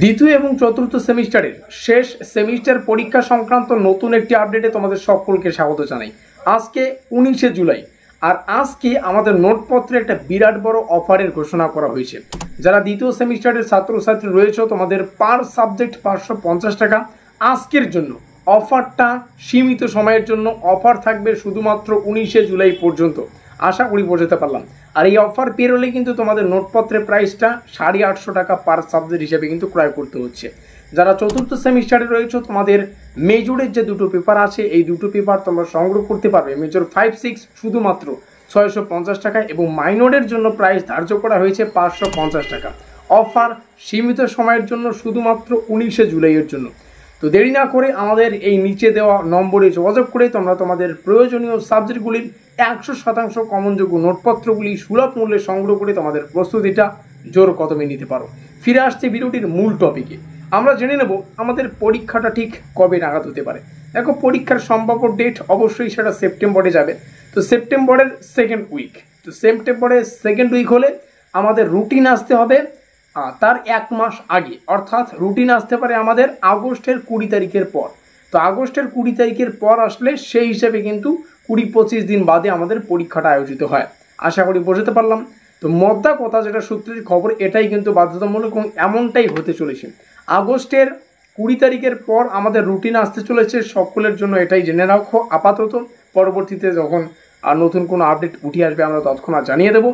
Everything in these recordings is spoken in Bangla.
দ্বিতীয় এবং চতুর্থ সেমিস্টারের শেষ সেমিস্টার পরীক্ষা সংক্রান্ত নতুন একটি আপডেটে তোমাদের সকলকে স্বাগত জানাই। আজকে 19শে জুলাই, আর আজকে আমাদের নোটপত্রে একটা বিরাট বড় অফারের ঘোষণা করা হয়েছে। যারা দ্বিতীয় সেমিস্টারের ছাত্রছাত্রী রয়েছে তোমাদের পার সাবজেক্ট 550 টাকা। আজকের জন্য অফারটা সীমিত সময়ের জন্য, অফার থাকবে শুধুমাত্র 19শে জুলাই পর্যন্ত। আশা করি বোঝাতে পারলাম। আর এই অফার পেরোলে কিন্তু তোমাদের নোটপত্রের প্রাইসটা 850 টাকা পার সাবজেক্ট হিসেবে কিন্তু ক্রয় করতে হচ্ছে। যারা চতুর্থ সেমিস্টারে রয়েছে তোমাদের মেজরের যে দুটো পেপার আছে, এই দুটো পেপার তোমরা সংগ্রহ করতে পারবে মেজর 5-6 শুধুমাত্র 650 টাকা, এবং মাইনরের জন্য প্রাইস ধার্য করা হয়েছে 550 টাকা। অফার সীমিত সময়ের জন্য, শুধুমাত্র 19শে জুলাইয়ের জন্য। তো দেরি না করে আমাদের এই নিচে দেওয়া নম্বরে যোগাযোগ করে তোমরা তোমাদের প্রয়োজনীয় সাবজেক্টগুলির 100% কমনযোগ্য নোটপত্রগুলি সুলভ মূল্যে সংগ্রহ করে তোমাদের প্রস্তুতিটা জোর কদমে নিতে পারো। ফিরে আসছে ভিডিওটির মূল টপিকে। আমরা জেনে নেব আমাদের পরীক্ষাটা ঠিক কবে নাগাদ হতে পারে। দেখো, পরীক্ষার সম্ভাব্য ডেট অবশ্যই সেটা সেপ্টেম্বরে যাবে। তো সেপ্টেম্বরের সেকেন্ড উইক, তো সেপ্টেম্বরের সেকেন্ড উইক হলে আমাদের রুটিন আসতে হবে তার 1 মাস আগে, অর্থাৎ রুটিন আসতে পারে আমাদের আগস্টের 20 তারিখের পর। তো আগস্টের 20 তারিখের পর আসলে সেই হিসেবে কিন্তু 20-25 দিন বাদে আমাদের পরীক্ষাটা আয়োজিত হয়। আশা করি বোঝাতে পারলাম। তো মদ্দা কথা, যেটা সূত্রের খবর, এটাই কিন্তু বাধ্যতামূলক এবং এমনটাই হতে চলেছে। আগস্টের 20 তারিখের পর আমাদের রুটিন আসতে চলেছে সকলের জন্য, এটাই জেনে রাখো আপাতত। পরবর্তীতে যখন নতুন কোনো আপডেট উঠে আসবে আমরা তৎক্ষণাৎ জানিয়ে দেব।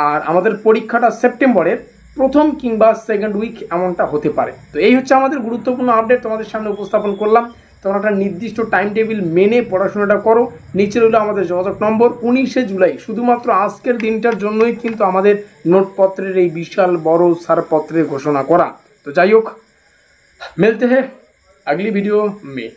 আর আমাদের পরীক্ষাটা সেপ্টেম্বরের প্রথম কিংবা সেকেন্ড উইক এমনটা হতে পারে। তো এই হচ্ছে আমাদের গুরুত্বপূর্ণ আপডেট তোমাদের সামনে উপস্থাপন করলাম। তোমরা একটা নির্দিষ্ট টাইম টেবিল মেনে পড়াশোনাটা করো। নিচে রইল আমাদের যোগাযোগ নম্বর। 19শে জুলাই শুধুমাত্র আজকের দিনটার জন্যই কিন্তু আমাদের নোটপত্রের এই বিশাল বড় ছাড়পত্রের ঘোষণা করা। তো যাই হোক, মিলতে हैं अगली वीडियो में।